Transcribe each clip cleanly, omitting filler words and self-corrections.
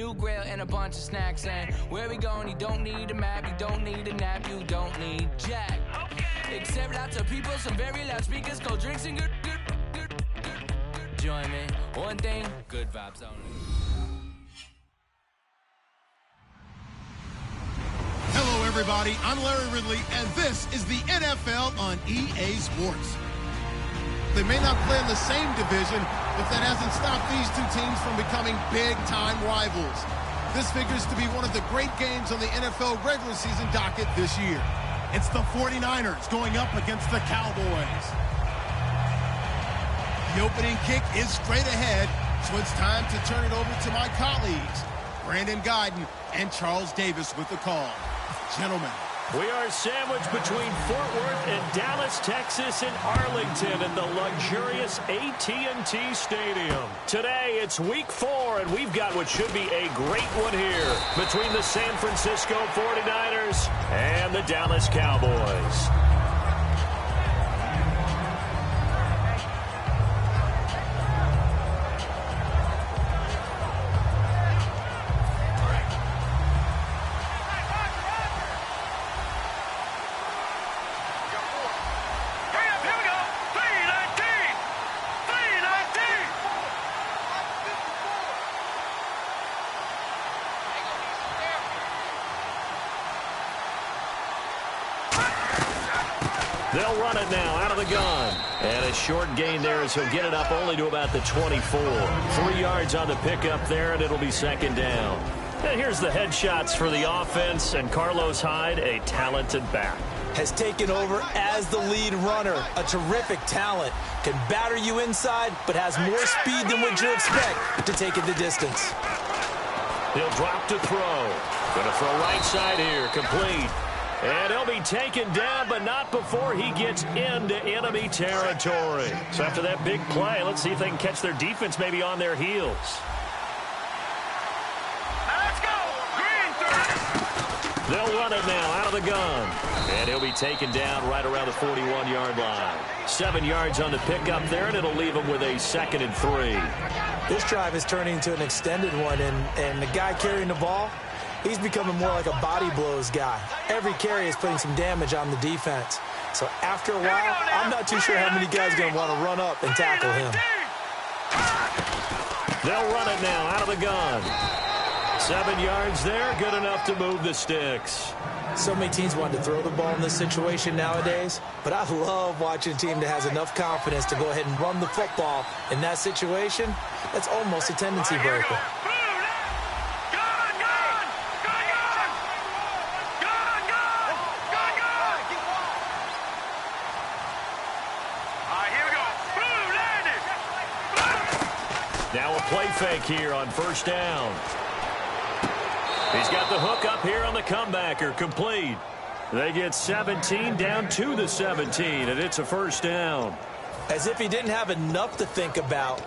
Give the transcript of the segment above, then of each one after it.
new grill, and a bunch of snacks. And where we going, you don't need a map, you don't need a nap, you don't need jack. Except lots of people, some very loud speakers, cold drinks, and good. Join me. One thing, good vibes only. Hello, everybody. I'm Larry Ridley, and this is the NFL on EA Sports. They may not play in the same division, but that hasn't stopped these two teams from becoming big-time rivals. This figures to be one of the great games on the NFL regular season docket this year. It's the 49ers going up against the Cowboys. The opening kick is straight ahead, so it's time to turn it over to my colleagues, Brandon Guyton and Charles Davis with the call. Gentlemen. We are sandwiched between Fort Worth and Dallas, Texas, and Arlington at the luxurious AT&T Stadium. Today, it's week 4, and we've got what should be a great one here between the San Francisco 49ers and the Dallas Cowboys. They'll run it now out of the gun. And a short gain there as he'll get it up only to about the 24. 3 yards on the pickup there, and it'll be second down. And here's the headshots for the offense, and Carlos Hyde, a talented back. Has taken over as the lead runner. A terrific talent. Can batter you inside, but has more speed than what you expect to take it the distance. He'll drop to throw. Going to throw right side here, complete. And he'll be taken down, but not before he gets into enemy territory. So after that big play, let's see if they can catch their defense maybe on their heels. Let's go! Green 3! They'll run it now out of the gun. And he'll be taken down right around the 41-yard line. 7 yards on the pickup there, and it'll leave him with a 2nd and 3. This drive is turning into an extended one, and the guy carrying the ball, he's becoming more like a body blows guy. Every carry is putting some damage on the defense. So after a while, I'm not too sure how many guys are going to want to run up and tackle him. They'll run it now out of the gun. 7 yards there, good enough to move the sticks. So many teams want to throw the ball in this situation nowadays, but I love watching a team that has enough confidence to go ahead and run the football. In that situation, that's almost a tendency breaker. Now a play fake here on first down. He's got the hook up here on the comebacker, complete. They get 17 down to the 17, and it's a first down. As if he didn't have enough to think about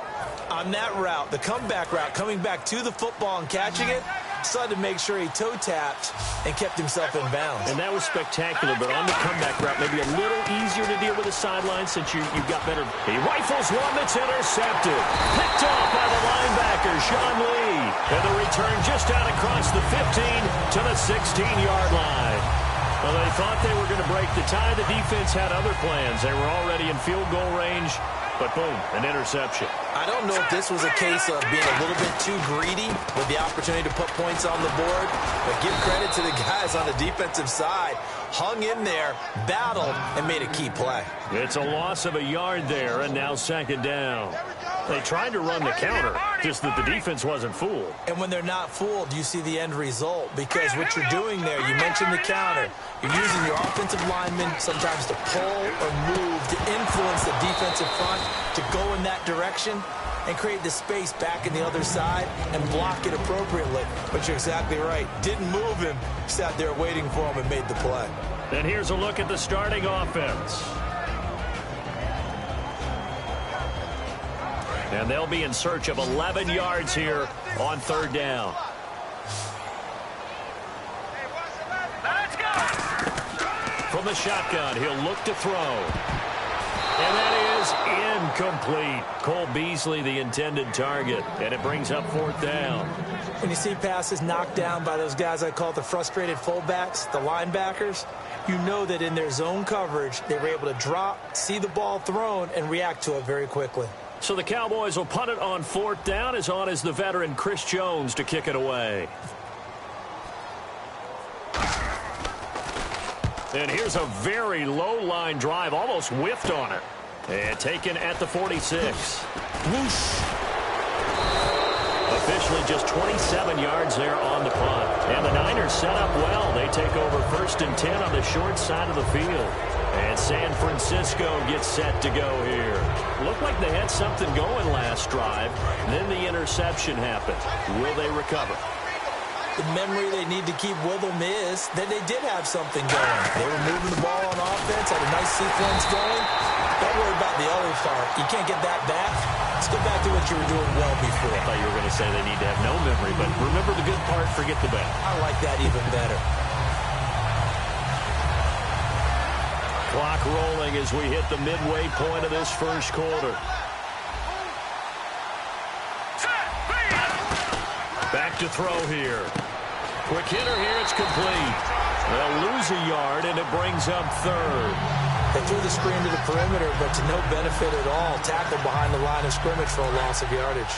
on that route, the comeback route, coming back to the football and catching it, decided to make sure he toe-tapped and kept himself in bounds. And that was spectacular, but on the comeback route, maybe a little easier to deal with the sideline since you've got better. He rifles one that's intercepted. Picked off by the linebacker, Sean Lee. And the return just out across the 15 to the 16-yard line. Well, they thought they were going to break the tie. The defense had other plans. They were already in field goal range, but boom, an interception. I don't know if this was a case of being a little bit too greedy with the opportunity to put points on the board, but give credit to the guys on the defensive side. Hung in there, battled, and made a key play. It's a loss of a yard there, and now second down. They tried to run the counter, just that the defense wasn't fooled. And when they're not fooled, you see the end result, because what you're doing there, you mentioned the counter. You're using your offensive linemen sometimes to pull or move, to influence the defensive front, to go in that direction and create the space back in the other side and block it appropriately. But you're exactly right. Didn't move him, sat there waiting for him and made the play. And here's a look at the starting offense. And they'll be in search of 11 yards here on third down. Let's go! From the shotgun, he'll look to throw. And that is incomplete. Cole Beasley, the intended target, and it brings up 4th down. When you see passes knocked down by those guys I call the frustrated fullbacks, the linebackers, you know that in their zone coverage, they were able to drop, see the ball thrown, and react to it very quickly. So the Cowboys will punt it on 4th down. As on is the veteran Chris Jones to kick it away. And here's a very low-line drive, almost whiffed on it. And taken at the 46. Whoosh. Officially just 27 yards there on the punt. And the Niners set up well. They take over 1st and 10 on the short side of the field. And San Francisco gets set to go here. Looked like they had something going last drive. Then the interception happened. Will they recover? The memory they need to keep with them is that they did have something going. They were moving the ball on offense, had a nice sequence going. Don't worry about the other part. You can't get that back. Let's go back to what you were doing well before. I thought you were going to say they need to have no memory, but remember the good part, forget the bad. I like that even better. Clock rolling as we hit the midway point of this first quarter. Back to throw here. Quick hitter here, it's complete. They'll lose a yard, and it brings up 3rd. They threw the screen to the perimeter, but to no benefit at all. Tackled behind the line of scrimmage for a loss of yardage.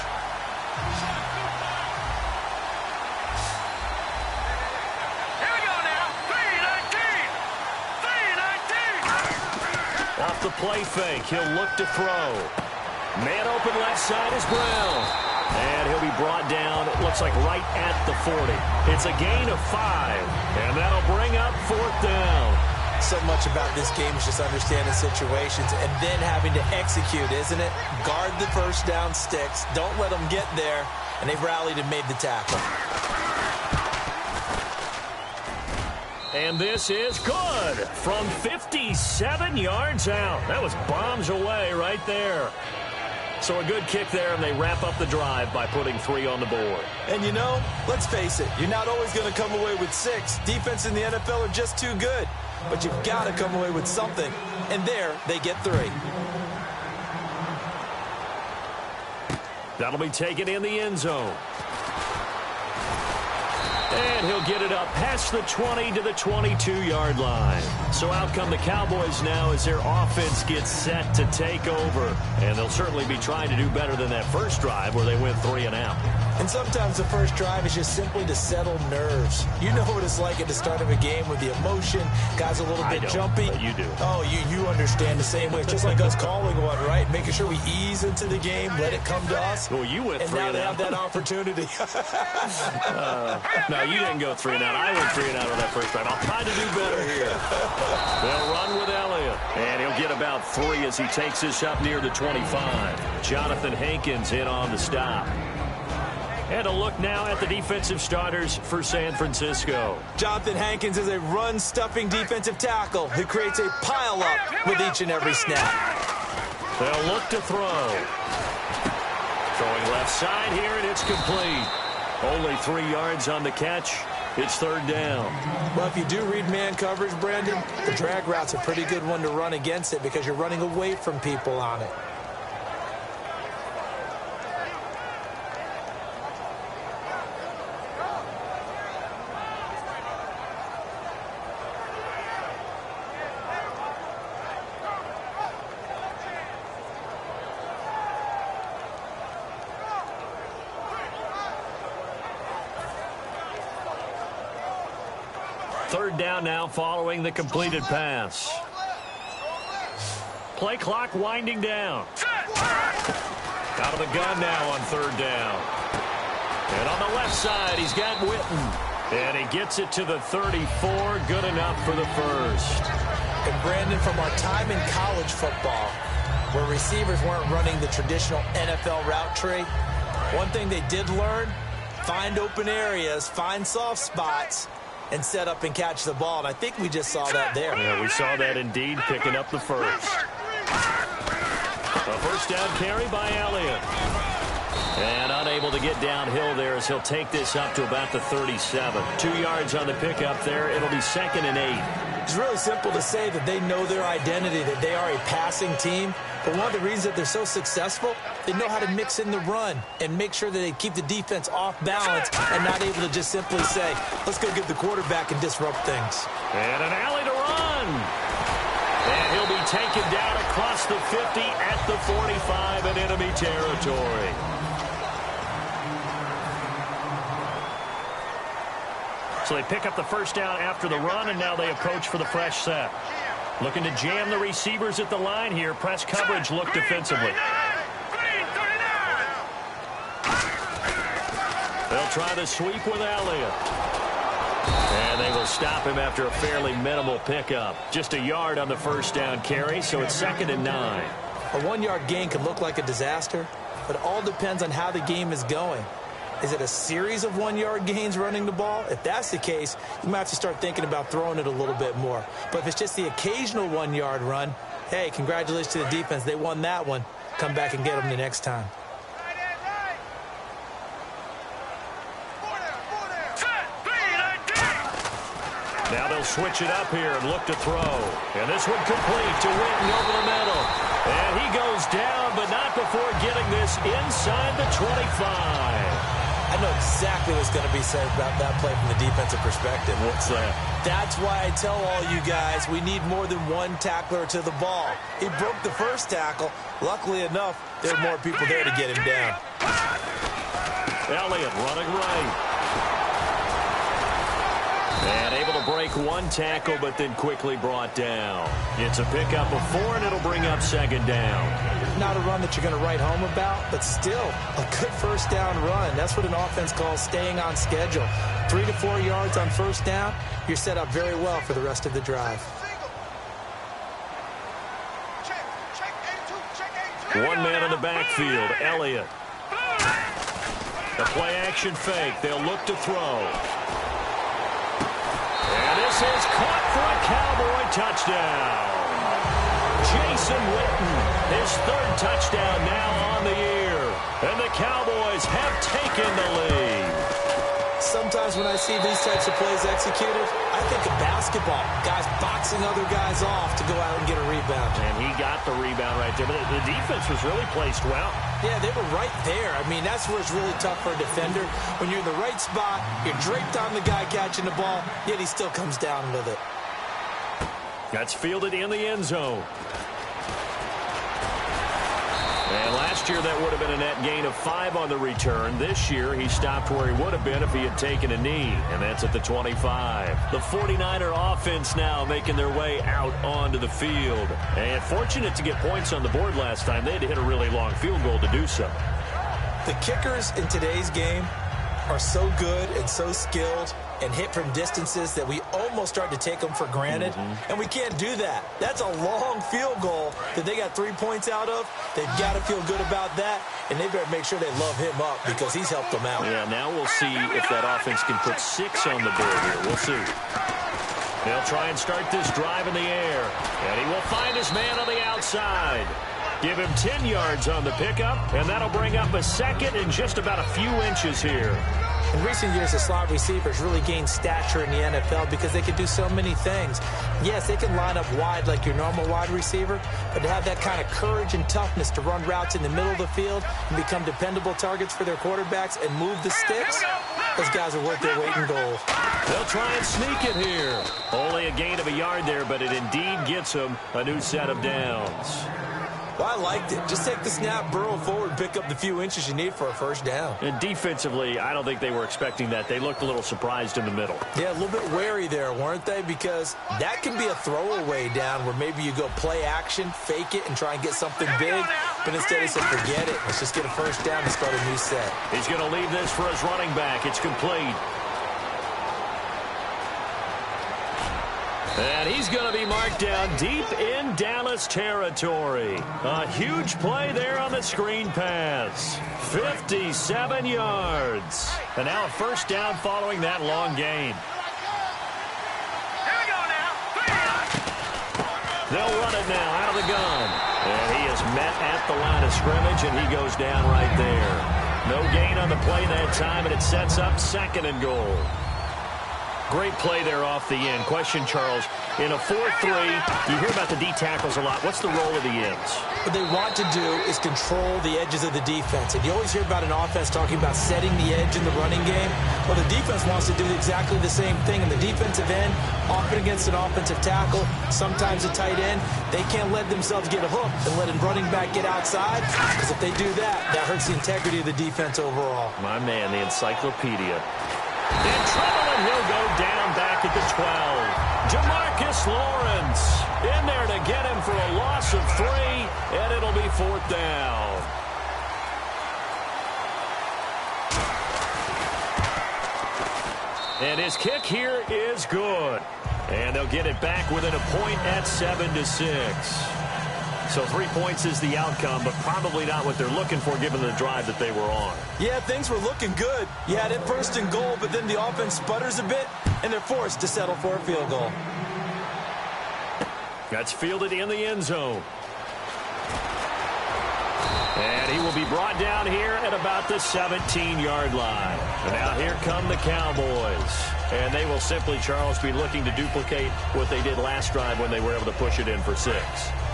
Here we go now. 3-19. Off the play fake, he'll look to throw. Man open left side is Brown. And he'll be brought down, it looks like right at the 40. It's a gain of 5, and that'll bring up 4th down. So much about this game is just understanding situations and then having to execute, isn't it? Guard the first down sticks. Don't let them get there. And they've rallied and made the tackle. And this is good from 57 yards out. That was bombs away right there. So a good kick there, and they wrap up the drive by putting 3 on the board. And you know, let's face it, you're not always going to come away with 6. Defense in the NFL are just too good. But you've got to come away with something. And there, they get 3. That'll be taken in the end zone. And he'll get it up past the 20 to the 22-yard line. So out come the Cowboys now as their offense gets set to take over. And they'll certainly be trying to do better than that first drive where they went 3 and out. And sometimes the first drive is just simply to settle nerves. You know what it's like at the start of a game with the emotion. Guys a little bit jumpy. But you do. Oh, you understand the same way. It's just like us calling one, right? Making sure we ease into the game, let it come to us. Well, you went 3 and out. And now out. they have that opportunity. No, you didn't go 3 and out. I went 3 and out on that first drive. I'll try to do better here. They'll run with Elliott. And he'll get about 3 as he takes this up near the 25. Jonathan Hankins in on the stop. And a look now at the defensive starters for San Francisco. Jonathan Hankins is a run-stuffing defensive tackle who creates a pile-up with each and every snap. They'll look to throw. Throwing left side here, and it's complete. Only 3 yards on the catch. It's 3rd down. Well, if you do read man coverage, Brandon, the drag route's a pretty good one to run against it because you're running away from people on it. Third down now following the completed pass. Play clock winding down. Out of the gun now on 3rd down. And on the left side, he's got Witten. And he gets it to the 34. Good enough for the first. And Brandon, from our time in college football, where receivers weren't running the traditional NFL route tree, one thing they did learn, find open areas, find soft spots, and set up and catch the ball. And I think we just saw that there. Yeah, we saw that indeed, picking up the first. A first down carry by Elliott. And unable to get downhill there as he'll take this up to about the 37. 2 yards on the pickup there. It'll be 2nd and 8. It's really simple to say that they know their identity, that they are a passing team. But one of the reasons that they're so successful, they know how to mix in the run and make sure that they keep the defense off balance and not able to just simply say, let's go get the quarterback and disrupt things. And an alley to run. And he'll be taken down across the 50 at the 45 in enemy territory. So they pick up the first down after the run, and now they approach for the fresh set. Looking to jam the receivers at the line here. Press coverage look defensively. They'll try the sweep with Elliott. And they will stop him after a fairly minimal pickup. Just a yard on the first down carry, so it's 2nd and 9. A 1-yard gain could look like a disaster, but it all depends on how the game is going. Is it a series of 1-yard gains running the ball? If that's the case, you might have to start thinking about throwing it a little bit more. But if it's just the occasional 1-yard run, hey, congratulations to the defense. They won that one. Come back and get them the next time. Now they'll switch it up here and look to throw. And this one complete to Witten over the middle. And he goes down, but not before getting this inside the 25. I know exactly what's going to be said about that play from the defensive perspective. What's that? That's why I tell all you guys we need more than one tackler to the ball. He broke the first tackle. Luckily enough, there were more people there to get him down. Elliott running right. And able to break one tackle, but then quickly brought down. It's a pickup of 4, and it'll bring up 2nd down. Not a run that you're going to write home about, but still a good first down run. That's what an offense calls staying on schedule. 3 to 4 yards on first down, you're set up very well for the rest of the drive. One man in the backfield, Elliott. The play-action fake. They'll look to throw. And this is caught for a Cowboy touchdown. Jason Witten, his 3rd touchdown now on the year. And the Cowboys have taken the lead. Sometimes when I see these types of plays executed, I think of basketball. Guys boxing other guys off to go out and get a rebound. And he got the rebound right there. But the defense was really placed well. Yeah, they were right there. I mean, that's where it's really tough for a defender. When you're in the right spot, you're draped on the guy catching the ball, yet he still comes down with it. That's fielded in the end zone. And last year, that would have been a net gain of 5 on the return. This year, he stopped where he would have been if he had taken a knee, and that's at the 25. The 49er offense now making their way out onto the field. And fortunate to get points on the board last time. They had to hit a really long field goal to do so. The kickers in today's game are so good and so skilled and hit from distances that we almost start to take them for granted. And we can't do that. That's a long field goal that they got 3 points out of. They've got to feel good about that, and they better make sure they love him up because he's helped them out. Yeah, now we'll see if that offense can put 6 on the board here. We'll see. They'll try and start this drive in the air, and he will find his man on the outside. Give him 10 yards on the pickup, and that'll bring up a 2nd and just about a few inches here. In recent years, the slot receivers really gained stature in the NFL because they can do so many things. Yes, they can line up wide like your normal wide receiver, but to have that kind of courage and toughness to run routes in the middle of the field and become dependable targets for their quarterbacks and move the sticks, those guys are worth their weight in gold. They'll try and sneak it here. Only a gain of a yard there, but it indeed gets them a new set of downs. Well, I liked it. Just take the snap, burrow forward, pick up the few inches you need for a first down. And defensively, I don't think they were expecting that. They looked a little surprised in the middle. Yeah, a little bit wary there, weren't they? Because that can be a throwaway down where maybe you go play action, fake it, and try and get something big. But instead he said, forget it. Let's just get a first down and start a new set. He's going to leave this for his running back. It's complete. And he's going to be marked down deep in Dallas territory. A huge play there on the screen pass. 57 yards. And now a first down following that long gain. Here we go now. They'll run it now out of the gun. And he is met at the line of scrimmage, and he goes down right there. No gain on the play that time, and it sets up 2nd and goal. Great play there off the end. Question, Charles, in a 4-3, you hear about the D tackles a lot. What's the role of the ends? What they want to do is control the edges of the defense. And you always hear about an offense talking about setting the edge in the running game. Well, the defense wants to do exactly the same thing. And the defensive end, often against an offensive tackle, sometimes a tight end, they can't let themselves get a hook and let a running back get outside. Because if they do that, that hurts the integrity of the defense overall. My man, the encyclopedia. In trouble, and he'll go down back at the 12. Jamarcus Lawrence in there to get him for a loss of 3, and it'll be 4th down. And his kick here is good. And they'll get it back within a point at 7-6. So 3 points is the outcome, but probably not what they're looking for given the drive that they were on. Yeah, things were looking good. You had it 1st and goal, but then the offense sputters a bit, and they're forced to settle for a field goal. That's fielded in the end zone. And he will be brought down here at about the 17-yard line. And now here come the Cowboys. And they will simply, Charles, be looking to duplicate what they did last drive when they were able to push it in for 6.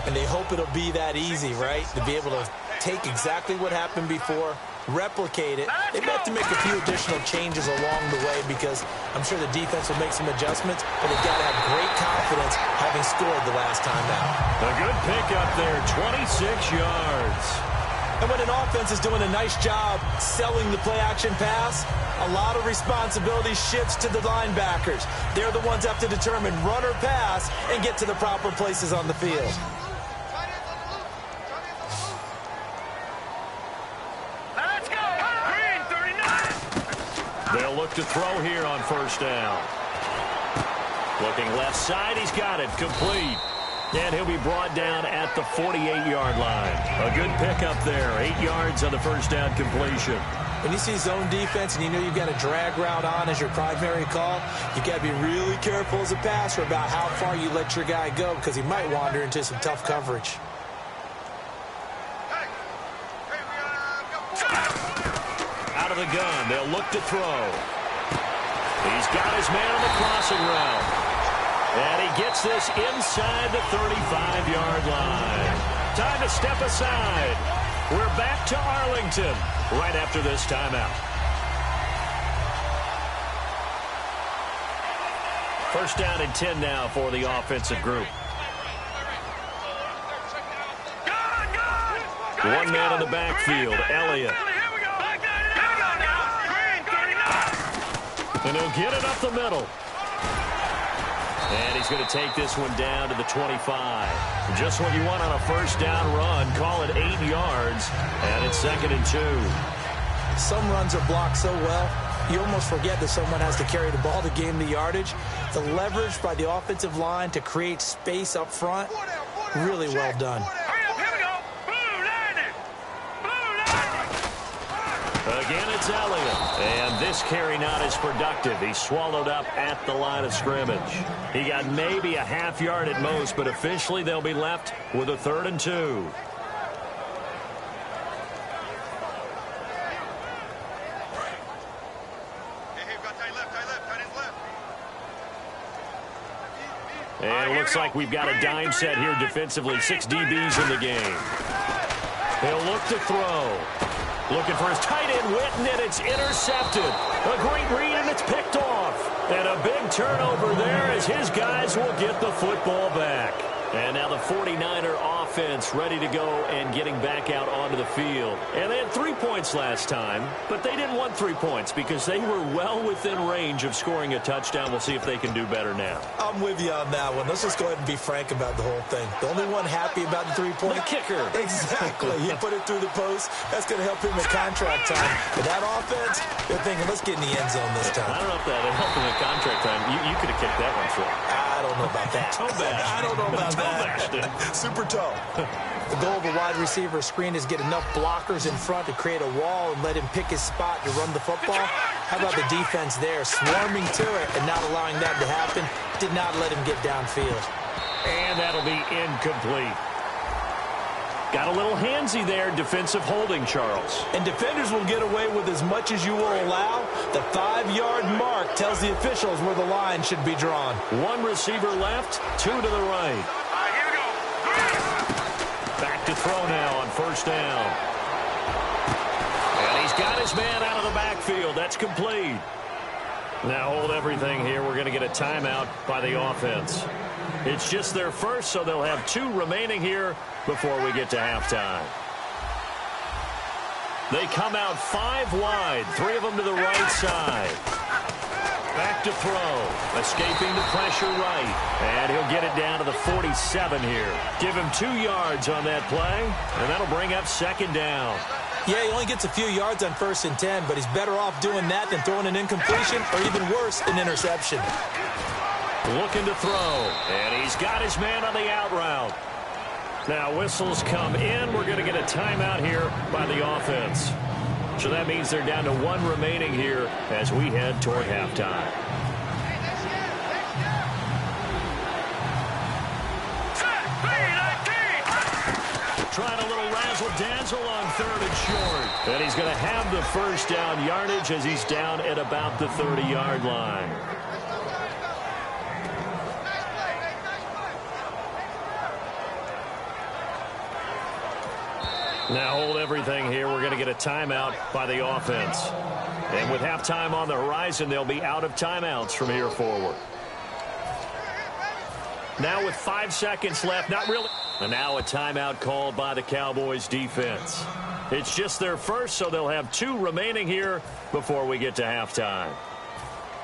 And they hope it'll be that easy, right? To be able to take exactly what happened before, replicate it. They have to make a few additional changes along the way because I'm sure the defense will make some adjustments, but they've got to have great confidence having scored the last time out. A good pickup there, 26 yards. And when an offense is doing a nice job selling the play-action pass, a lot of responsibility shifts to the linebackers. They're the ones that have to determine run or pass and get to the proper places on the field. They'll look to throw here on 1st down. Looking left side, he's got it, complete. And he'll be brought down at the 48-yard line. A good pickup there, 8 yards on the 1st down completion. When you see zone defense and you know you've got a drag route on as your primary call, you've got to be really careful as a passer about how far you let your guy go because he might wander into some tough coverage. Out of the gun, they'll look to throw. He's got his man on the crossing route. And he gets this inside the 35-yard line. Time to step aside. We're back to Arlington right after this timeout. 1st down and 10 now for the offensive group. One man in the backfield, Elliott. And he'll get it up the middle. And he's going to take this one down to the 25. Just what you want on a 1st down run. Call it 8 yards. And it's 2nd and 2. Some runs are blocked so well, you almost forget that someone has to carry the ball to gain the yardage. The leverage by the offensive line to create space up front, really well done. Again, it's Elliott. And this carry not as productive. He's swallowed up at the line of scrimmage. He got maybe a half yard at most, but officially they'll be left with a 3rd and 2. And it looks like we've got a dime set here defensively. 6 DBs in the game. He'll look to throw. Looking for his tight end, Witten, and it's intercepted. A great read, and it's picked off. And a big turnover there as his guys will get the football back. And now the 49er offense ready to go and getting back out onto the field. And they had 3 points last time, but they didn't want 3 points because they were well within range of scoring a touchdown. We'll see if they can do better now. I'm with you on that one. Let's just go ahead and be frank about the whole thing. The only one happy about the 3-point. The kicker. Exactly. He put it through the post. That's going to help him in contract time. But that offense, they're thinking, let's get in the end zone this time. I don't know if that helped him in contract time. You could have kicked that one for him. I don't know about that. I don't know about that. Super toe. The goal of a wide receiver screen is get enough blockers in front to create a wall and let him pick his spot to run the football. How about the defense there, swarming to it and not allowing that to happen? Did not let him get downfield. And that'll be incomplete. Got a little handsy there, defensive holding, Charles. And defenders will get away with as much as you will allow. The 5-yard mark tells the officials where the line should be drawn. One receiver left, 2 to the right. Here we go. Back to throw now on first down. And he's got his man out of the backfield. That's complete. Now hold everything here. We're going to get a timeout by the offense. It's just their first, so they'll have 2 remaining here before we get to halftime. They come out 5 wide, 3 of them to the right side. Back to throw. Escaping the pressure right. And he'll get it down to the 47 here. Give him 2 yards on that play, and that'll bring up second down. Yeah, he only gets a few yards on 1st and 10, but he's better off doing that than throwing an incompletion or even worse, an interception. Looking to throw, and he's got his man on the out route. Now whistles come in. We're going to get a timeout here by the offense. So that means they're down to 1 remaining here as we head toward halftime. Trying a little razzle-dazzle on 3rd and short. And he's going to have the first down yardage as he's down at about the 30-yard line. Now hold everything here. We're going to get a timeout by the offense. And with halftime on the horizon, they'll be out of timeouts from here forward. Now with 5 seconds left, not really. And now a timeout called by the Cowboys defense. It's just their first, so they'll have 2 remaining here before we get to halftime.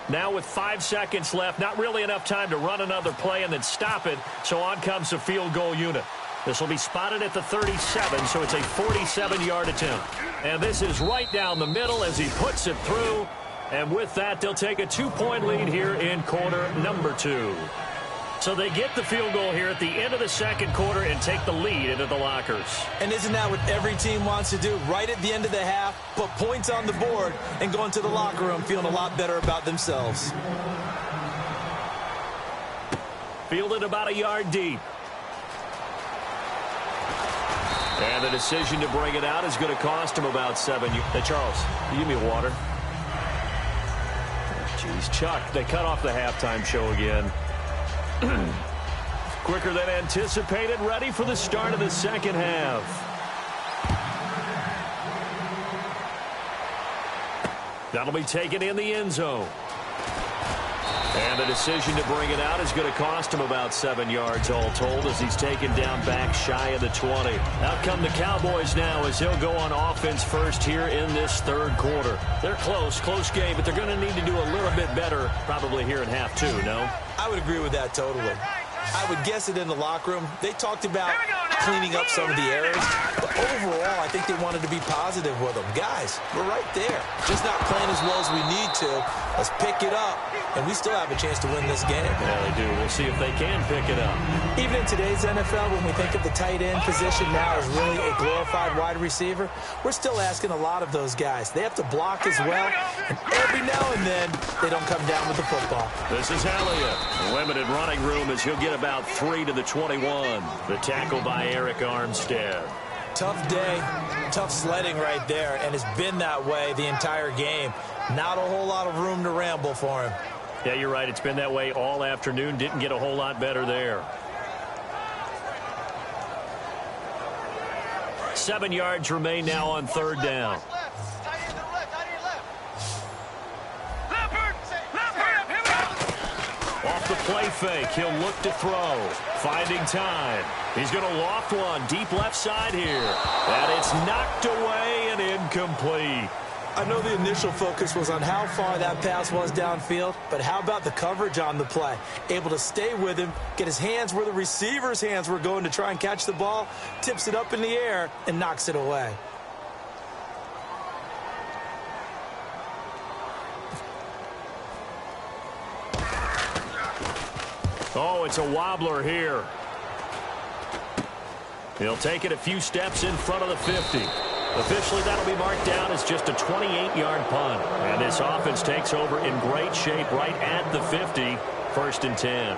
Now with 5 seconds left, not really enough time to run another play and then stop it, so on comes the field goal unit. This will be spotted at the 37, so it's a 47-yard attempt. And this is right down the middle as he puts it through. And with that, they'll take a 2-point lead here in quarter number 2. So they get the field goal here at the end of the second quarter and take the lead into the lockers. And isn't that what every team wants to do? Right at the end of the half, put points on the board and go into the locker room feeling a lot better about themselves. Fielded about a yard deep. And the decision to bring it out is going to cost him about 7. Hey, Charles, you give me water. Jeez, Chuck, they cut off the halftime show again. Quicker than anticipated, ready for the start of the second half. That'll be taken in the end zone. And the decision to bring it out is going to cost him about 7 yards all told as he's taken down back shy of the 20. Out come the Cowboys now as he'll go on offense first here in this third quarter. They're close game, but they're going to need to do a little bit better probably here in half 2, no? I would agree with that totally. I would guess it in the locker room. They talked about cleaning up some of the errors, but overall, I think they wanted to be positive with them. Guys, we're right there. Just not playing as well as we need to. Let's pick it up, and we still have a chance to win this game. Yeah, they do. We'll see if they can pick it up. Even in today's NFL, when we think of the tight end position now as really a glorified wide receiver, we're still asking a lot of those guys. They have to block as well, and every now and then, they don't come down with the football. This is Elliott. Limited running room as he'll get about 3 to the 21. The tackle by Eric Armstead. Tough day, tough sledding right there, and it's been that way the entire game. Not a whole lot of room to ramble for him. Yeah, you're right. It's been that way all afternoon. Didn't get a whole lot better there. 7 yards remain now on third down. Off the play fake, he'll look to throw. Finding time. He's going to loft one deep left side here. And it's knocked away and incomplete. I know the initial focus was on how far that pass was downfield, but how about the coverage on the play? Able to stay with him, get his hands where the receiver's hands were going to try and catch the ball, tips it up in the air, and knocks it away. Oh, it's a wobbler here. He'll take it a few steps in front of the 50. Officially, that'll be marked down as just a 28-yard punt. And this offense takes over in great shape right at the 50, 1st and 10.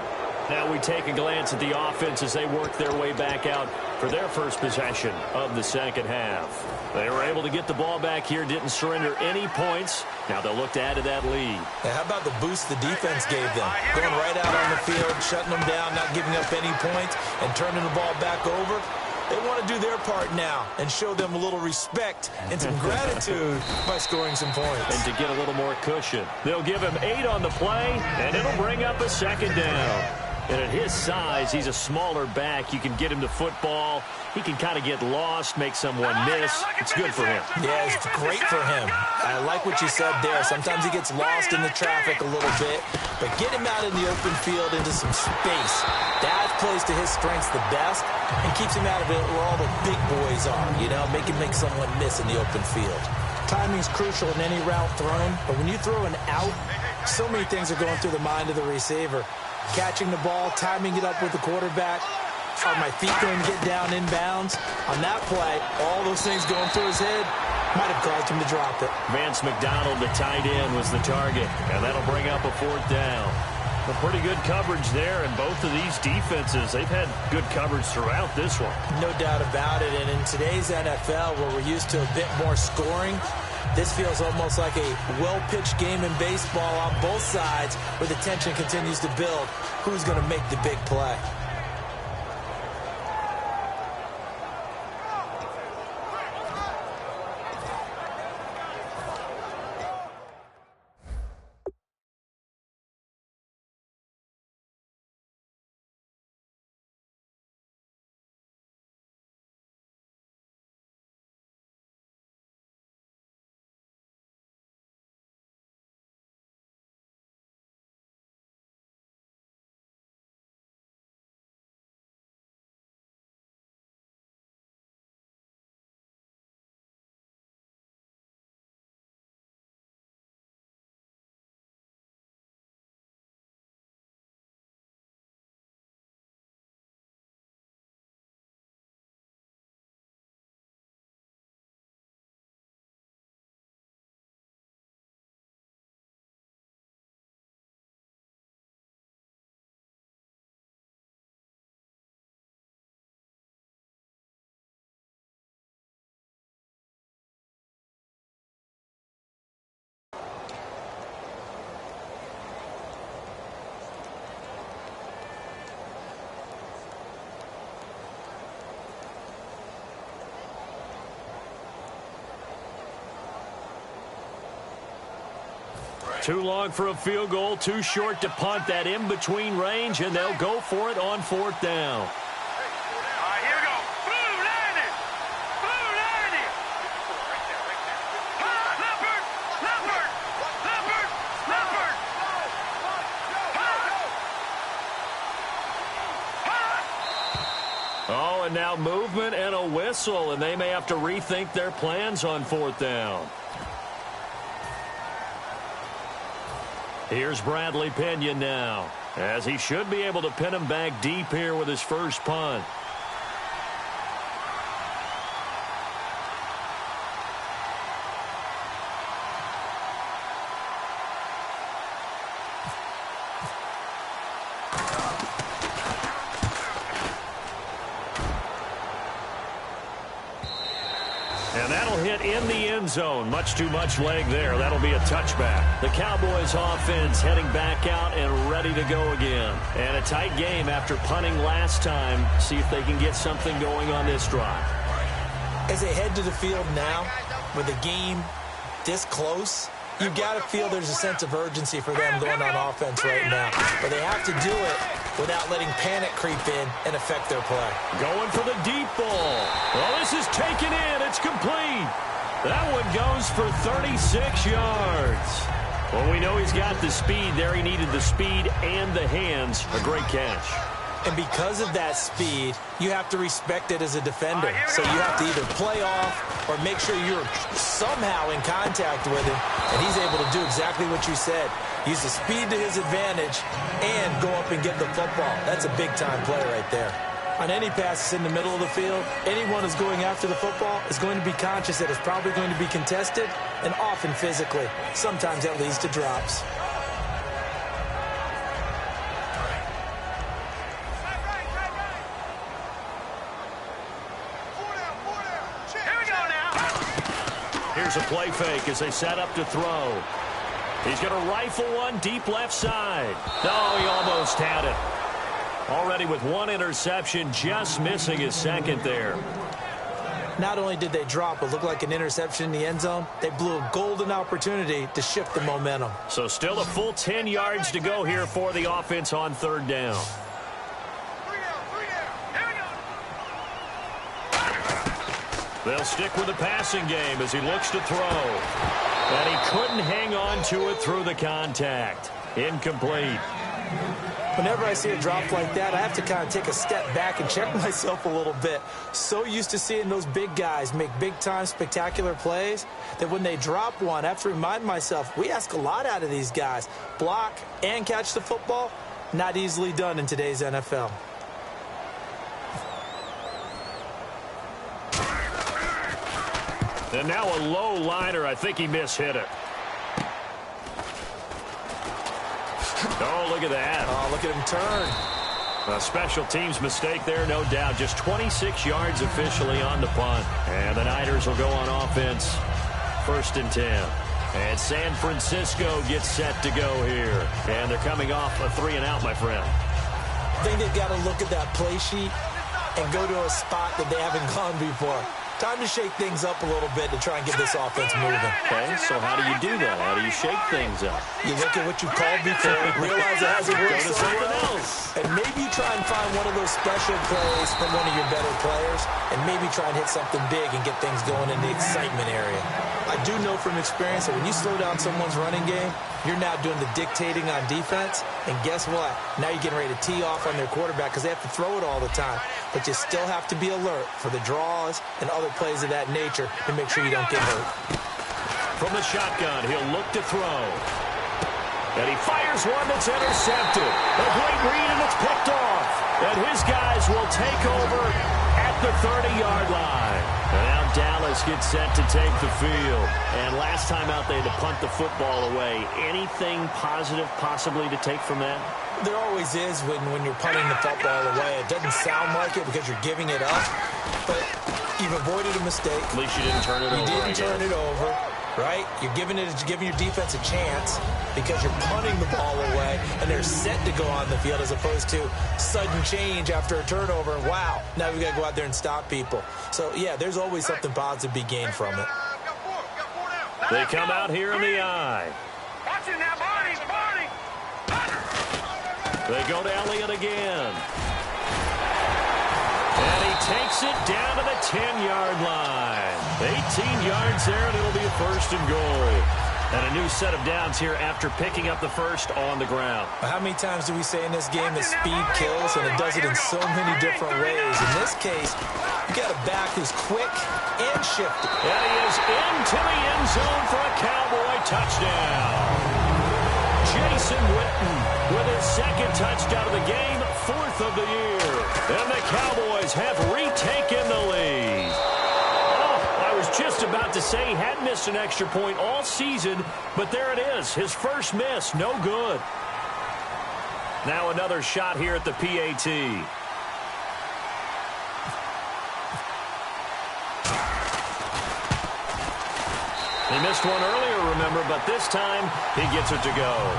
Now we take a glance at the offense as they work their way back out for their first possession of the second half. They were able to get the ball back here, didn't surrender any points. Now they'll look to add to that lead. Now, how about the boost the defense gave them? Going right out on the field, shutting them down, not giving up any points, and turning the ball back over. They want to do their part now and show them a little respect and some gratitude by scoring some points. And to get a little more cushion. They'll give him 8 on the play, and it'll bring up a second down. And at his size, he's a smaller back. You can get him to football. He can kind of get lost, make someone miss. It's good for him. Yeah, it's great for him. I like what you said there. Sometimes he gets lost in the traffic a little bit, but get him out in the open field into some space. That plays to his strengths the best and keeps him out of it where all the big boys are, you know, make someone miss in the open field. Timing's crucial in any route thrown, but when you throw an out, so many things are going through the mind of the receiver. Catching the ball, timing it up with the quarterback. Are my feet going to get down inbounds? On that play, all those things going through his head might have caused him to drop it. Vance McDonald, the tight end, was the target, and that'll bring up a 4th down. A pretty good coverage there, and both of these defenses, they've had good coverage throughout this one. No doubt about it, and in today's NFL, where we're used to a bit more scoring, this feels almost like a well-pitched game in baseball on both sides where the tension continues to build. Who's going to make the big play? Too long for a field goal, too short to punt that in-between range, and they'll go for it on 4th down. All right, here we go. Blue 90. Blue 90. Leopard. Leopard. Leopard. Leopard. Oh, and now movement and a whistle, and they may have to rethink their plans on 4th down. Here's Bradley Pinion now, as he should be able to pin him back deep here with his first punt. And that'll hit in the end zone. Much too much leg there. That'll be a touchback. The Cowboys offense heading back out and ready to go again. And a tight game after punting last time. See if they can get something going on this drive. As they head to the field now, with the game this close, you've got to feel there's a sense of urgency for them going on offense right now. But they have to do it without letting panic creep in and affect their play. Going for the deep ball. Well, this is taken in. It's complete. That one goes for 36 yards. Well, we know he's got the speed there. He needed the speed and the hands. A great catch. And because of that speed, you have to respect it as a defender. So you have to either play off or make sure you're somehow in contact with him, and he's able to do exactly what you said. Use the speed to his advantage and go up and get the football. That's a big-time play right there. On any passes in the middle of the field, anyone who's going after the football is going to be conscious that it's probably going to be contested, and often physically. Sometimes that leads to drops. Here's a play fake as they set up to throw. He's going to rifle one deep left side. No, he almost had it. Already with one interception, just missing his second there. Not only did they drop what looked like an interception in the end zone, they blew a golden opportunity to shift the momentum. So still a full 10 yards to go here for the offense on third down. They'll stick with the passing game as he looks to throw. And he couldn't hang on to it through the contact. Incomplete. Whenever I see a drop like that, I have to kind of take a step back and check myself a little bit. So used to seeing those big guys make big-time spectacular plays that when they drop one, I have to remind myself, we ask a lot out of these guys. Block and catch the football, not easily done in today's NFL. And now a low liner. I think he mishit it. Oh, look at that. Oh, look at him turn. A special teams mistake there, no doubt. Just 26 yards officially on the punt. And the Niners will go on offense. 1st and 10. And San Francisco gets set to go here. And they're coming off a 3-and-out, my friend. I think they've got to look at that play sheet and go to a spot that they haven't gone before. Time to shake things up a little bit to try and get this offense moving. Okay, so how do you do that? How do you shake things up? You look at what you called before, realize it hasn't worked so well, and maybe try and find one of those special plays from one of your better players, and maybe try and hit something big and get things going in the excitement area. I do know from experience that when you slow down someone's running game, you're now doing the dictating on defense, and guess what? Now you're getting ready to tee off on their quarterback because they have to throw it all the time. But you still have to be alert for the draws and other plays of that nature to make sure you don't get hurt. From the shotgun, he'll look to throw. And he fires one that's intercepted. A great read, and it's picked off. And his guys will take over at the 30-yard line. And now Dallas gets set to take the field. And last time out, they had to punt the football away. Anything positive possibly to take from that? There always is when you're punting the football away. It doesn't sound like it because you're giving it up, but you've avoided a mistake. At least you didn't turn it over. You didn't turn it over, right? You're giving your defense a chance because you're punting the ball away, and they're set to go on the field as opposed to sudden change after a turnover. Wow, now we've got to go out there and stop people. So, yeah, there's always something positive to be gained from it. They come out here in the eye. Watch it now, Barney, Barney. They go to Elliott again. And he takes it down to the 10-yard line. 18 yards there, and it'll be a 1st and goal. And a new set of downs here after picking up the first on the ground. How many times do we say in this game that speed kills, and it does it in so many different ways? In this case, you got a back who's quick and shifty. And he is into the end zone for a Cowboy touchdown. Jason Witten with his 2nd touchdown of the game, 4th of the year. And the Cowboys have retaken the lead. I was just about to say he hadn't missed an extra point all season, but there it is. His first miss, no good. Now another shot here at the PAT. He missed one earlier, remember, but this time he gets it to go.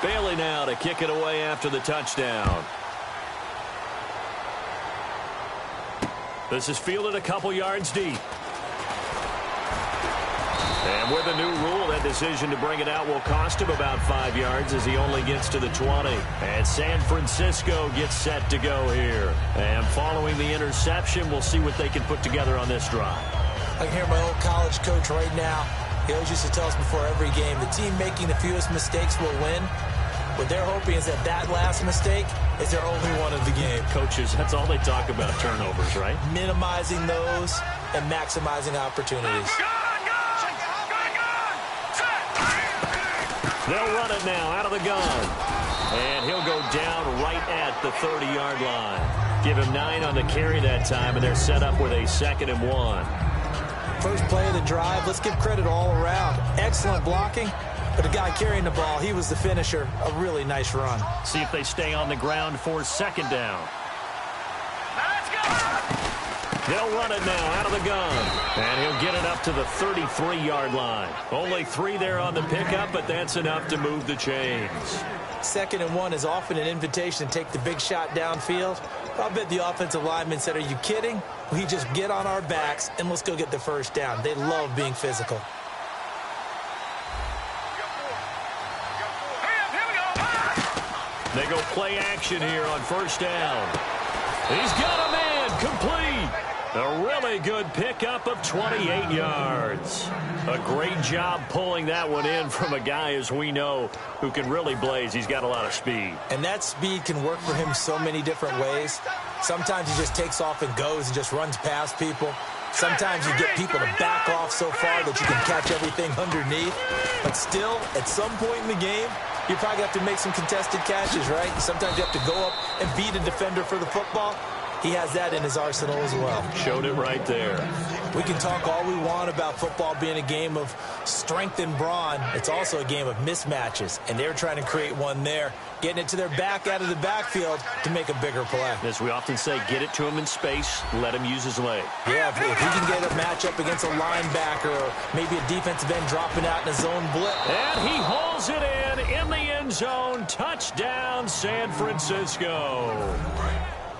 Bailey now to kick it away after the touchdown. This is fielded a couple yards deep. And with a new rule, that decision to bring it out will cost him about 5 yards as he only gets to the 20. And San Francisco gets set to go here. And following the interception, we'll see what they can put together on this drive. I can hear my old college coach right now. He always used to tell us before every game, the team making the fewest mistakes will win. What they're hoping is that last mistake is their only one of the game. Coaches, that's all they talk about, turnovers, right? Minimizing those and maximizing opportunities. They'll run it now out of the gun. And he'll go down right at the 30-yard line. Give him 9 on the carry that time, and they're set up with a 2nd and 1. First play of the drive, let's give credit all around. Excellent blocking, but the guy carrying the ball, he was the finisher. A really nice run. See if they stay on the ground for 2nd down. They'll run it now out of the gun. And he'll get it up to the 33-yard line. Only 3 there on the pickup, but that's enough to move the chains. 2nd and 1 is often an invitation to take the big shot downfield. I bet the offensive lineman said, are you kidding? We just get on our backs and let's go get the first down. They love being physical. They go play action here on 1st down. He's got a man complete. A really good pickup of 28 yards. A great job pulling that one in from a guy, as we know, who can really blaze. He's got a lot of speed. And that speed can work for him so many different ways. Sometimes he just takes off and goes and just runs past people. Sometimes you get people to back off so far that you can catch everything underneath. But still, at some point in the game, you probably have to make some contested catches, right? Sometimes you have to go up and beat a defender for the football. He has that in his arsenal as well. Showed it right there. We can talk all we want about football being a game of strength and brawn. It's also a game of mismatches, and they're trying to create one there, getting it to their back out of the backfield to make a bigger play. As we often say, get it to him in space, let him use his leg. Yeah, if he can get a matchup against a linebacker or maybe a defensive end dropping out in a zone blitz. And he hauls it in the end zone. Touchdown, San Francisco.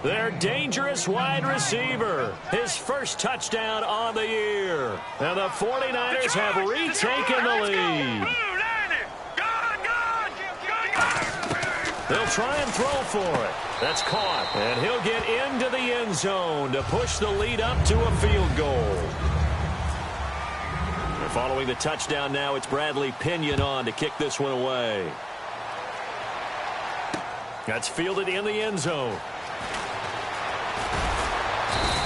Their dangerous wide receiver. His first touchdown on the year. And the 49ers have retaken the lead. They'll try and throw for it. That's caught. And he'll get into the end zone to push the lead up to a field goal. And following the touchdown now, it's Bradley Pinion on to kick this one away. That's fielded in the end zone.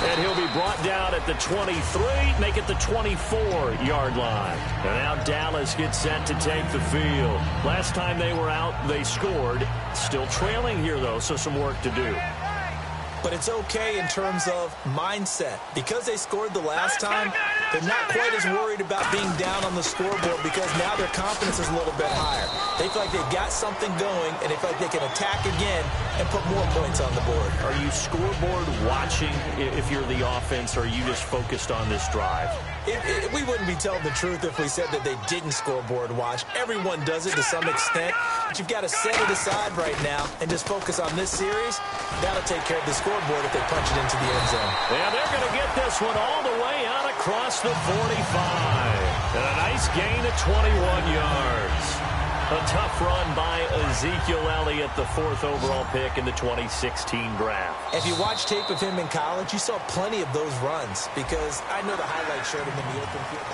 And he'll be brought down at the 23, make it the 24-yard line. And now Dallas gets set to take the field. Last time they were out, they scored. Still trailing here, though, so some work to do. But it's okay in terms of mindset. Because they scored the last time, they're not quite as worried about being down on the scoreboard because now their confidence is a little bit higher. They feel like they've got something going, and they feel like they can attack again and put more points on the board. Are you scoreboard watching if you're the offense, or are you just focused on this drive? We wouldn't be telling the truth if we said that they didn't scoreboard watch. Everyone does it to some extent, but you've got to set it aside right now and just focus on this series. That'll take care of the scoreboard if they punch it into the end zone. Yeah, they're going to get this one all the way out across the 45. And a nice gain of 21 yards. A tough run by Ezekiel Elliott, the 4th overall pick in the 2016 draft. If you watch tape of him in college, you saw plenty of those runs because I know the highlights showed him in the open field.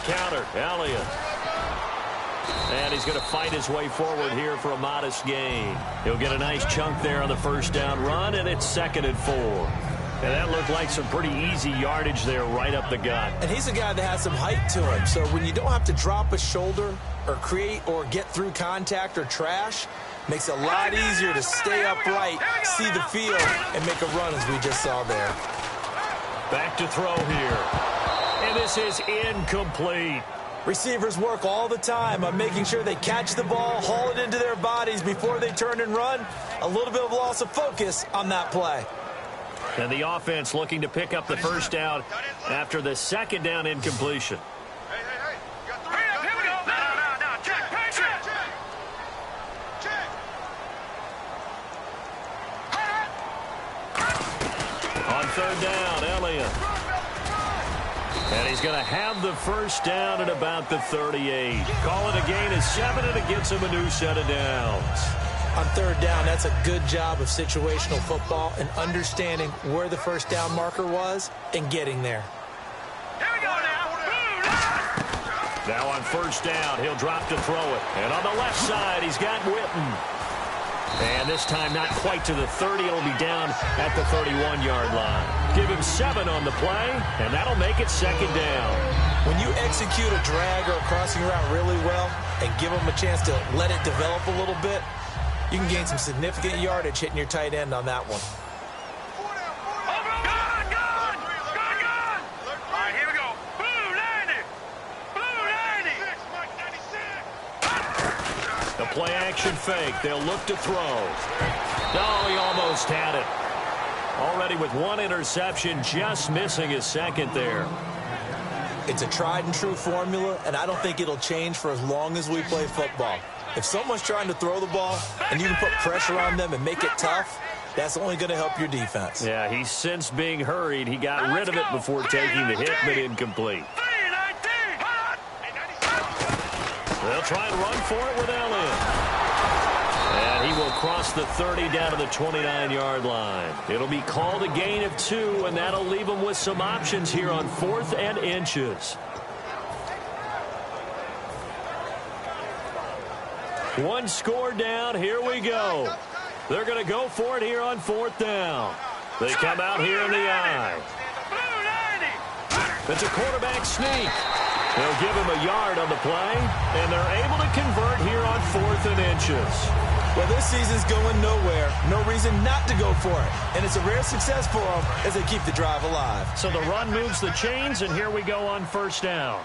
Counter, Elliott. And he's going to fight his way forward here for a modest gain. He'll get a nice chunk there on the first down run, and it's 2nd and 4. And that looked like some pretty easy yardage there right up the gut. And he's a guy that has some height to him. So when you don't have to drop a shoulder or create or get through contact or trash, makes it a lot easier to stay upright, see the field, and make a run as we just saw there. Back to throw here. And this is incomplete. Receivers work all the time on making sure they catch the ball, haul it into their bodies before they turn and run. A little bit of loss of focus on that play. And the offense looking to pick up the first down after the 2nd down incompletion. On 3rd down, Elliott. he's going to have the first down at about the 38. Call it a gain of 7, and it gives him a new set of downs. On third down, that's a good job of situational football and understanding where the first down marker was and getting there. Here we go now. Now on first down, he'll drop to throw it. And on the left side, he's got Witten. And this time not quite to the 30. It'll be down at the 31-yard line. Give him 7 on the play, and that'll make it second down. When you execute a drag or a crossing route really well and give them a chance to let it develop a little bit, you can gain some significant yardage hitting your tight end on that one. The play-action fake. They'll look to throw. Oh, he almost had it. Already with 1 interception, just missing his second there. It's a tried-and-true formula, and I don't think it'll change for as long as we play football. If someone's trying to throw the ball and you can put pressure on them and make it tough, that's only going to help your defense. Yeah, he's since being hurried. He got rid of it before taking the hit, but incomplete. They'll try and run for it with Elliott. And he will cross the 30 down to the 29-yard line. It'll be called a gain of 2, and that'll leave him with some options here on 4th and inches. One score down. Here we go. They're going to go for it here on 4th down. They come out here in the eye. It's a quarterback sneak. They'll give him a yard on the play, and they're able to convert here on 4th and inches. Well, this season's going nowhere. No reason not to go for it. And it's a rare success for them as they keep the drive alive. So the run moves the chains, and here we go on first down.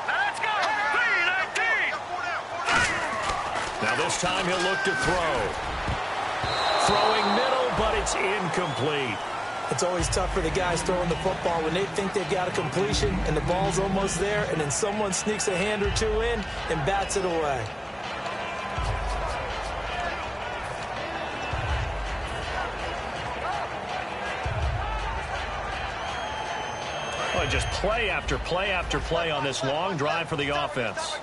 Let's go. 3-19. Now this time he'll look to throw. Throwing middle, but it's incomplete. It's always tough for the guys throwing the football when they think they've got a completion and the ball's almost there, and then someone sneaks a hand or two in and bats it away. Well, just play after play after play on this long drive for the offense.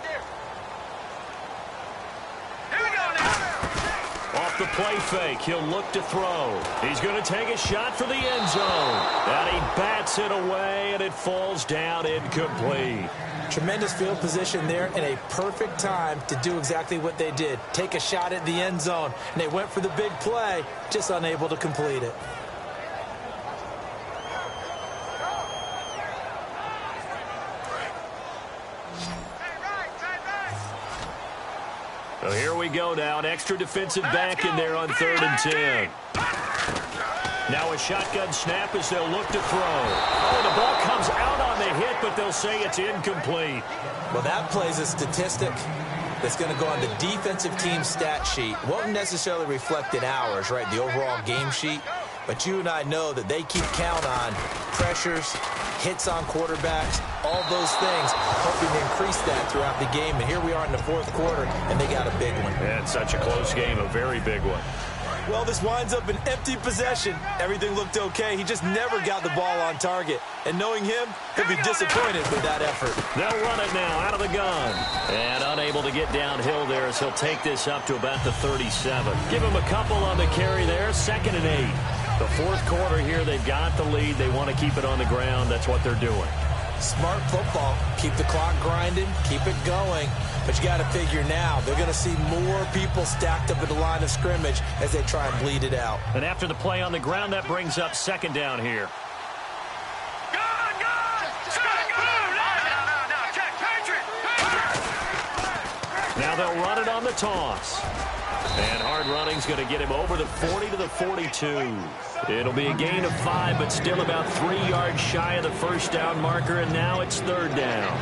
Off the play fake, he'll look to throw. He's going to take a shot for the end zone. And he bats it away, and it falls down incomplete. Tremendous field position there and a perfect time to do exactly what they did. Take a shot at the end zone. And they went for the big play, just unable to complete it. So here we go now. An extra defensive back in there on 3rd and 10. Now a shotgun snap as they'll look to throw. Oh, the ball comes out on the hit, but they'll say it's incomplete. Well, that plays a statistic that's going to go on the defensive team stat sheet. Won't necessarily reflect in ours, right, the overall game sheet. But you and I know that they keep count on pressures, hits on quarterbacks, all those things, hoping to increase that throughout the game. And here we are in the 4th quarter, and they got a big one. Yeah, it's such a close game, a very big one. Well, this winds up an empty possession. Everything looked okay. He just never got the ball on target. And knowing him, he'll be disappointed with that effort. They'll run it now out of the gun. And unable to get downhill there as he'll take this up to about the 37. Give him a couple on the carry there, 2nd and 8. The 4th quarter here, they've got the lead. They want to keep it on the ground. That's what they're doing. Smart football. Keep the clock grinding. Keep it going. But you got to figure now, they're going to see more people stacked up at the line of scrimmage as they try and bleed it out. And after the play on the ground, that brings up 2nd down here. Now they'll run it on the toss. And hard running's going to get him over the 40 to the 42. It'll be a gain of 5, but still about 3 yards shy of the first down marker, and now it's 3rd down.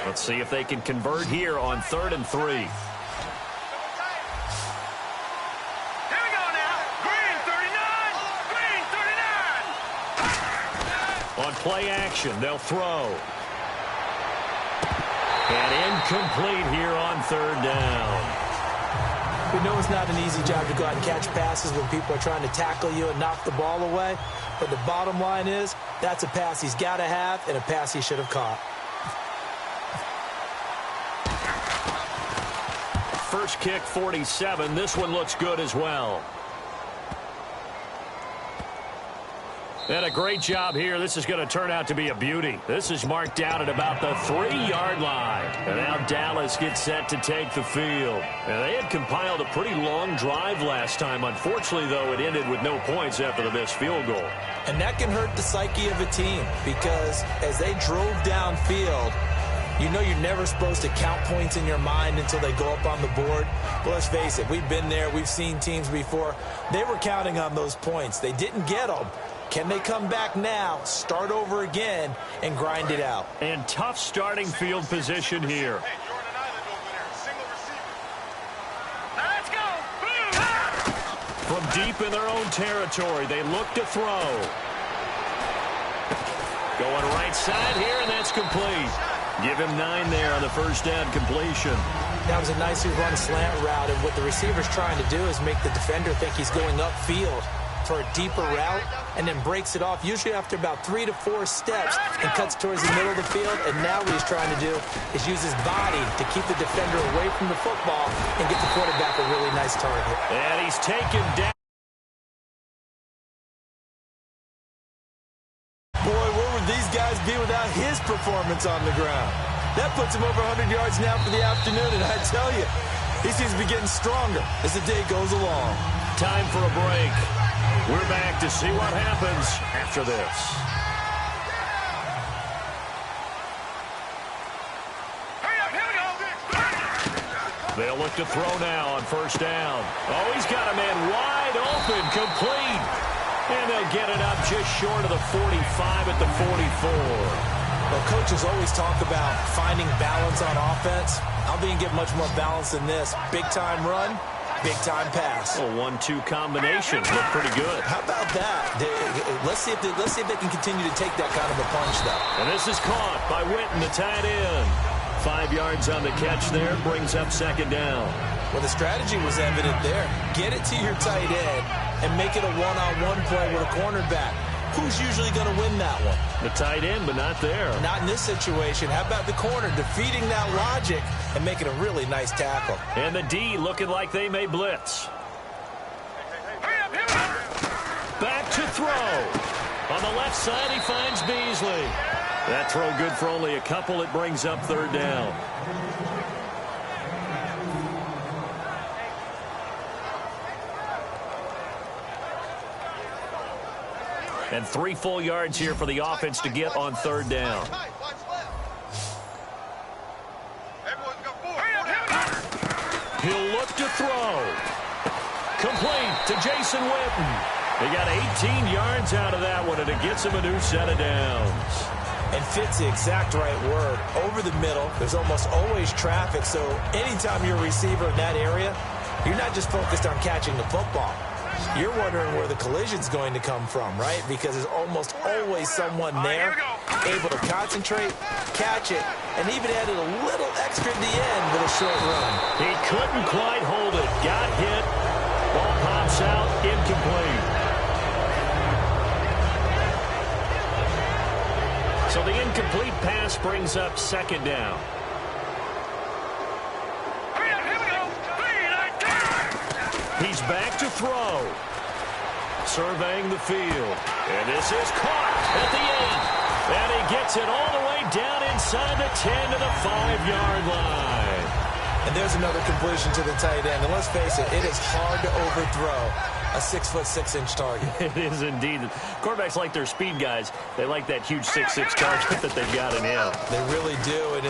Let's see if they can convert here on 3rd and 3. On play action, they'll throw. And incomplete here on third down. We know it's not an easy job to go out and catch passes when people are trying to tackle you and knock the ball away. But the bottom line is, that's a pass he's got to have and a pass he should have caught. First kick, 47. This one looks good as well. And a great job here. This is going to turn out to be a beauty. This is marked out at about the 3-yard line. And now Dallas gets set to take the field. And they had compiled a pretty long drive last time. Unfortunately, though, it ended with no points after the missed field goal. And that can hurt the psyche of a team because as they drove downfield, you know you're never supposed to count points in your mind until they go up on the board. But let's face it, we've been there. We've seen teams before. They were counting on those points. They didn't get them. Can they come back now, start over again, and grind it out? And tough starting field position here. Let's go. From deep in their own territory, they look to throw. Going right side here, and that's complete. Give him 9 there on the first down completion. That was a nicely run slant route, and what the receiver's trying to do is make the defender think he's going upfield for a deeper route, and then breaks it off, usually after about 3 to 4 steps, and cuts towards the middle of the field. And now what he's trying to do is use his body to keep the defender away from the football and get the quarterback a really nice target. And he's taken down. Boy, where would these guys be without his performance on the ground? That puts him over 100 yards now for the afternoon, and I tell you, he seems to be getting stronger as the day goes along. Time for a break. We're back to see what happens after this. Hurry up, here we go. They'll look to throw now on first down. Oh, he's got a man wide open, complete. And they'll get it up just short of the 45 at the 44. Well, coaches always talk about finding balance on offense. I don't think you get much more balance than this. Big-time run, big-time pass. A 1-2 combination. Look pretty good. How about that? Let's see if they can continue to take that kind of a punch, though. And this is caught by Witten, the tight end. 5 yards on the catch there. Brings up second down. Well, the strategy was evident there. Get it to your tight end and make it a one-on-one play with a cornerback. Who's usually going to win that one? The tight end, but not there. Not in this situation. How about the corner defeating that logic and making a really nice tackle? And the D looking like they may blitz. Hurry up, here we go. Back to throw. On the left side, he finds Beasley. That throw good for only a couple. It brings up third down. And 3 full yards here for the offense to get on third down. He'll look to throw. Complete to Jason Witten. He got 18 yards out of that one, and it gets him a new set of downs. And fits the exact right word. Over the middle, there's almost always traffic, so anytime you're a receiver in that area, you're not just focused on catching the football. You're wondering where the collision's going to come from, right? Because there's almost always someone there able to concentrate, catch it, and even added a little extra at the end with a short run. He couldn't quite hold it. Got hit. Ball pops out. Incomplete. So the incomplete pass brings up second down. He's back to throw. Surveying the field. And this is caught at the 8. And he gets it all the way down inside the 10 to the 5-yard line. And there's another completion to the tight end. And let's face it, it is hard to overthrow a 6'6" target. It is indeed. Quarterbacks like their speed guys. They like that huge 6'6" target that they've got in him. They really do. And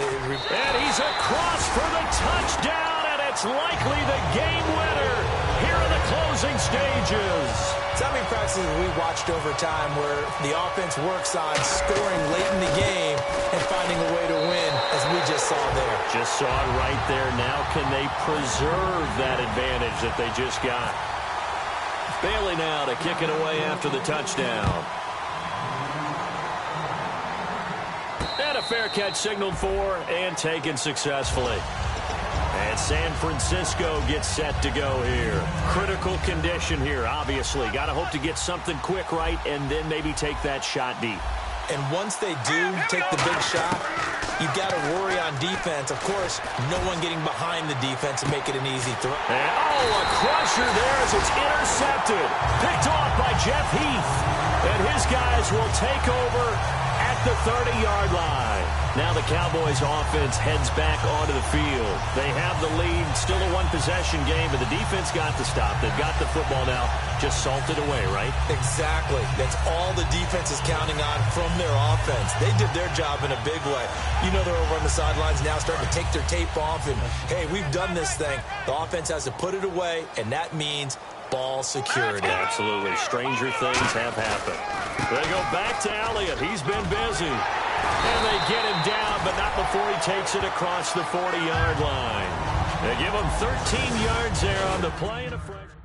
he's across for the touchdown, and it's likely the game winner here in the closing stages. So how many practices we watched over time where the offense works on scoring late in the game and finding a way to win, as we just saw there? Just saw it right there. Now can they preserve that advantage that they just got? Bailey now to kick it away after the touchdown. And a fair catch signaled for and taken successfully. And San Francisco gets set to go here. Critical condition here, obviously. Got to hope to get something quick right and then maybe take that shot deep. And once they do take the big shot, you've got to worry on defense. Of course, no one getting behind the defense and make it an easy throw. And, a crusher there as it's intercepted. Picked off by Jeff Heath. And his guys will take over at the 30-yard line. Now the Cowboys offense heads back onto the field. They have the lead, still a one-possession game, but the defense got the stop. They've got the football now, just salted away, right? Exactly. That's all the defense is counting on from their offense. They did their job in a big way. You know they're over on the sidelines now starting to take their tape off and, hey, we've done this thing. The offense has to put it away, and that means ball security. Absolutely. Stranger things have happened. They go back to Elliott. He's been busy. And they get him down, but not before he takes it across the 40-yard line. They give him 13 yards there on the play and a freshman.